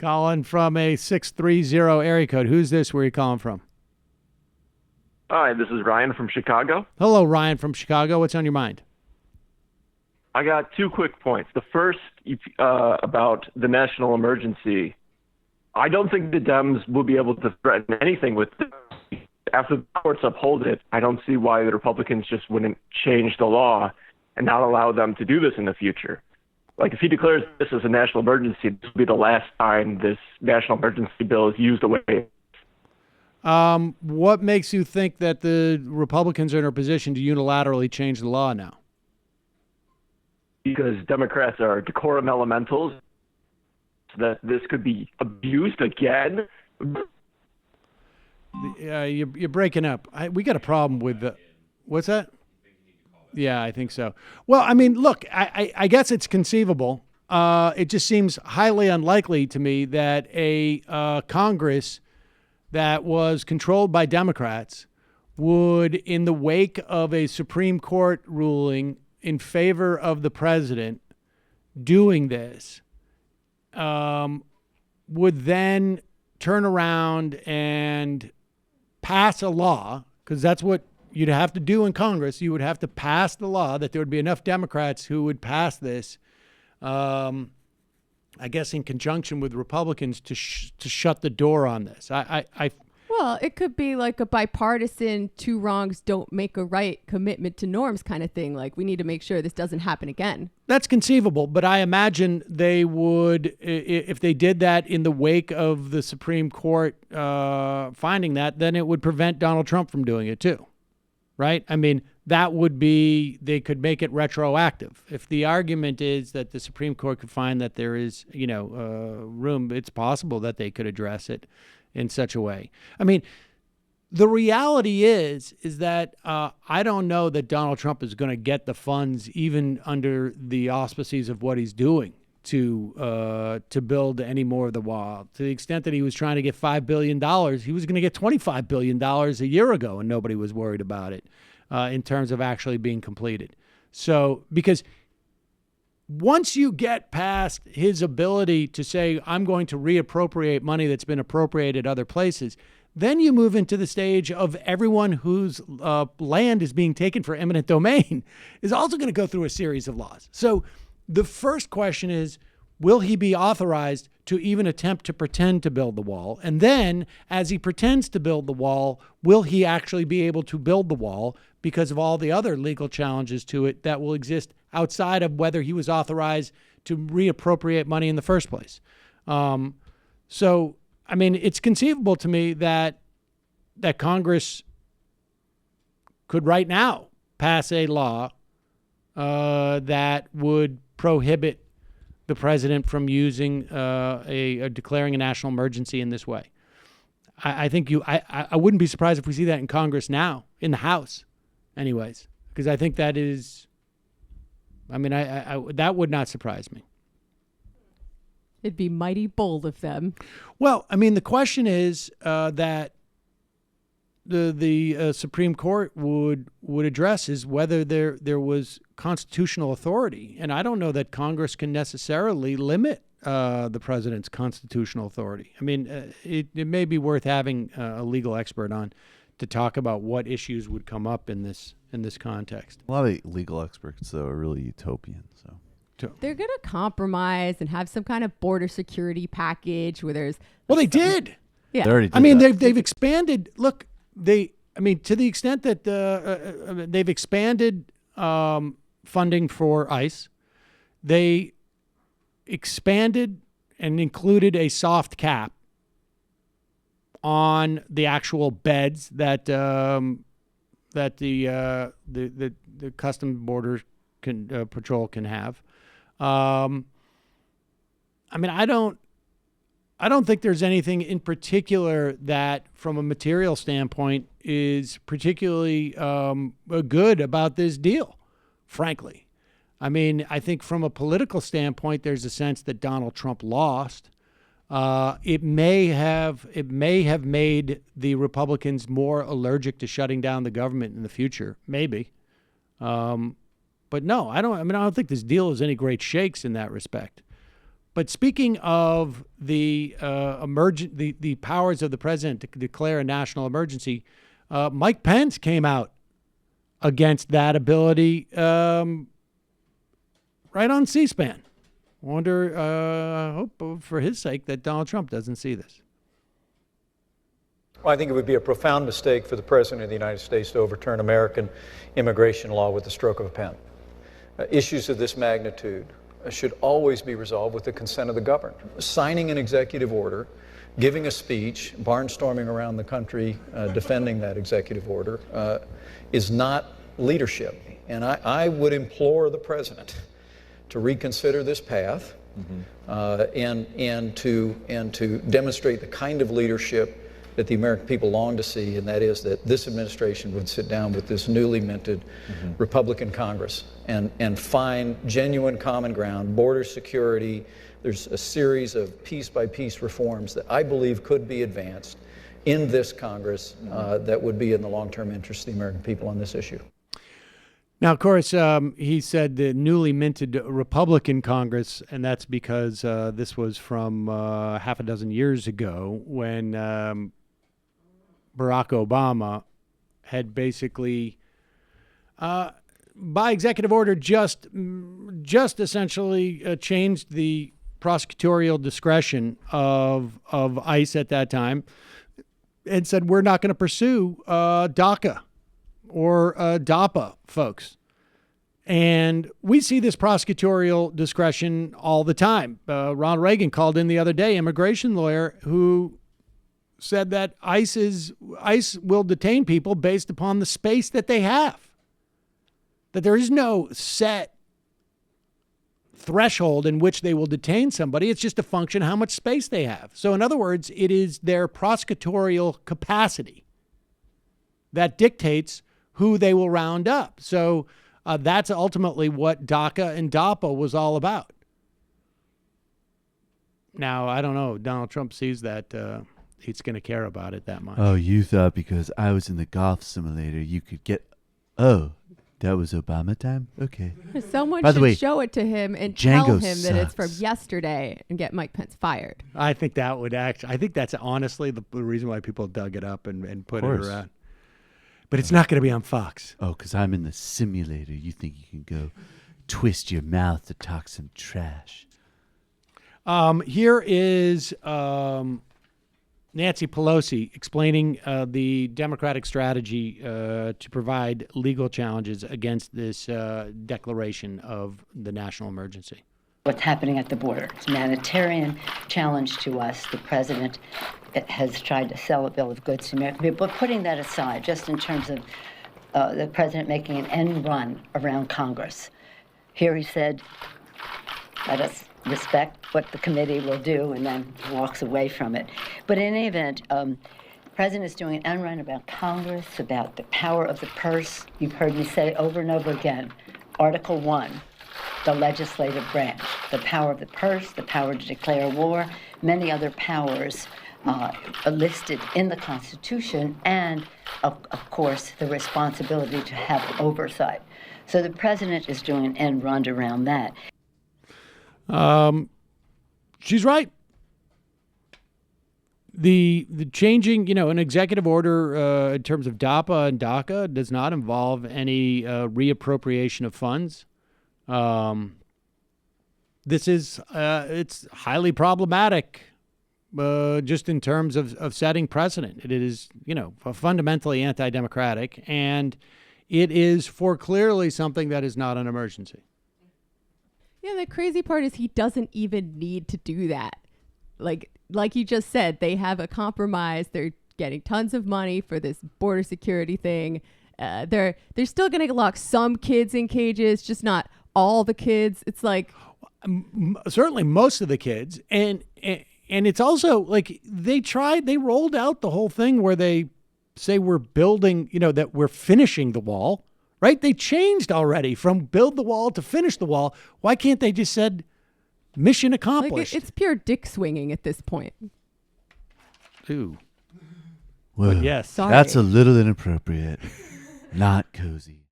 Calling from a 630 area code. Who's this? Where are you calling from? Hi, this is Ryan from Chicago. Hello, Ryan from Chicago. What's on your mind? I got 2 quick points. The first, about the national emergency. I don't think the Dems will be able to threaten anything with this. After the courts uphold it, I don't see why the Republicans just wouldn't change the law and not allow them to do this in the future. Like, if he declares this as a national emergency, this will be the last time this national emergency bill is used away. What makes you think that the Republicans are in a position to unilaterally change the law now? Because Democrats are decorum elementals, that this could be abused again. You're breaking up. We got a problem with the. What's that? Yeah, I think so. Well, I mean, look, I guess it's conceivable. It just seems highly unlikely to me that a Congress that was controlled by Democrats would, in the wake of a Supreme Court ruling in favor of the president doing this, would then turn around and pass a law, because that's what you'd have to do in Congress. You would have to pass the law that there would be enough Democrats who would pass this, I guess in conjunction with Republicans, to shut the door on this. Well, it could be like a bipartisan 2 wrongs don't make a right commitment to norms kind of thing. Like, we need to make sure this doesn't happen again. That's conceivable, but I imagine they would, if they did that in the wake of the Supreme Court finding that, then it would prevent Donald Trump from doing it too, right? I mean, that would be, they could make it retroactive. If the argument is that the Supreme Court could find that there is, room, it's possible that they could address it in such a way. I mean, the reality is that I don't know that Donald Trump is going to get the funds, even under the auspices of what he's doing, to build any more of the wall. To the extent that he was trying to get $5 billion, he was going to get $25 billion a year ago, and nobody was worried about it in terms of actually being completed. So, because once you get past his ability to say, I'm going to reappropriate money that's been appropriated other places, then you move into the stage of everyone whose land is being taken for eminent domain is also going to go through a series of laws. So the first question is, will he be authorized to even attempt to pretend to build the wall? And then, as he pretends to build the wall, will he actually be able to build the wall because of all the other legal challenges to it that will exist outside of whether he was authorized to reappropriate money in the first place? So, I mean, it's conceivable to me that Congress could right now pass a law that would prohibit the president from using declaring a national emergency in this way. I think I wouldn't be surprised if we see that in Congress now, in the House, anyways, because I think that is. I mean, I that would not surprise me. It'd be mighty bold of them. Well, I mean, the question is that the Supreme Court would address is whether there was constitutional authority, and I don't know that Congress can necessarily limit the president's constitutional authority. I mean, it may be worth having a legal expert on to talk about what issues would come up in this context. A lot of legal experts, though, are really utopian. So they're going to compromise and have some kind of border security package where there's. Well, they did. Yeah. they already did I mean, that. they've expanded. Look, to the extent that they've expanded funding for ICE, they expanded and included a soft cap on the actual beds that the Customs Border Patrol can have. I mean, I don't think there's anything in particular that, from a material standpoint, is particularly good about this deal, frankly. I mean, I think from a political standpoint, there's a sense that Donald Trump lost. It may have made the Republicans more allergic to shutting down the government in the future, maybe. But no, I don't think this deal is any great shakes in that respect. But speaking of the the powers of the president to declare a national emergency, Mike Pence came out against that ability right on C-SPAN. Wonder, hope for his sake that Donald Trump doesn't see this. Well, I think it would be a profound mistake for the President of the United States to overturn American immigration law with the stroke of a pen. Issues of this magnitude should always be resolved with the consent of the governed. Signing an executive order, giving a speech, barnstorming around the country, defending that executive order, is not leadership. And I would implore the President to reconsider this path, and to demonstrate the kind of leadership that the American people long to see, and that is that this administration would sit down with this newly minted Republican Congress and find genuine common ground, border security. There's a series of piece-by-piece reforms that I believe could be advanced in this Congress that would be in the long-term interest of the American people on this issue. Now, of course, he said the newly minted Republican Congress, and that's because this was from half a dozen years ago when Barack Obama had basically, by executive order, just essentially changed the prosecutorial discretion of ICE at that time and said, we're not going to pursue DACA or DAPA folks. And we see this prosecutorial discretion all the time. Ronald Reagan called in the other day, immigration lawyer, who said that ICE will detain people based upon the space that they have. That there is no set threshold in which they will detain somebody. It's just a function of how much space they have. So in other words, it is their prosecutorial capacity that dictates who they will round up. So that's ultimately what DACA and DAPA was all about. Now, I don't know. Donald Trump sees that he's going to care about it that much. Oh, you thought because I was in the golf simulator, you could get... Oh, that was Obama time? Okay. Someone By the should way, show it to him and Django tell him that it's from sucks. yesterday and get Mike Pence fired. I think that would I think that's honestly the reason why people dug it up and put it course. around. But it's not going to be on Fox. Oh, because I'm in the simulator. You think you can go twist your mouth to talk some trash. Here is Nancy Pelosi explaining the Democratic strategy to provide legal challenges against this declaration of the national emergency. What's happening at the border. It's a Manatorian challenge to us. The president has tried to sell a bill of goods to American people. But putting that aside, just in terms of the president making an end run around Congress, here he said, let us respect what the committee will do, and then walks away from it. But in any event, the president is doing an end run about Congress, about the power of the purse. You've heard me say over and over again, Article 1, the legislative branch, the power of the purse, the power to declare war, many other powers listed in the Constitution, and of course the responsibility to have oversight. So the president is doing an end run around that. She's right. The changing, an executive order in terms of DAPA and DACA does not involve any reappropriation of funds. This is it's highly problematic just in terms of setting precedent. It is, fundamentally anti-democratic, and it is for clearly something that is not an emergency. Yeah, the crazy part is he doesn't even need to do that. Like you just said, they have a compromise. They're getting tons of money for this border security thing. They're still going to lock some kids in cages, just not all the kids. It's like certainly most of the kids, and it's also like they rolled out the whole thing where they say we're building, that we're finishing the wall. Right? They changed already from build the wall to finish the wall. Why can't they just said mission accomplished? It's pure dick swinging at this point. Ooh. Well, But yes. Sorry. that's a little inappropriate. Not cozy.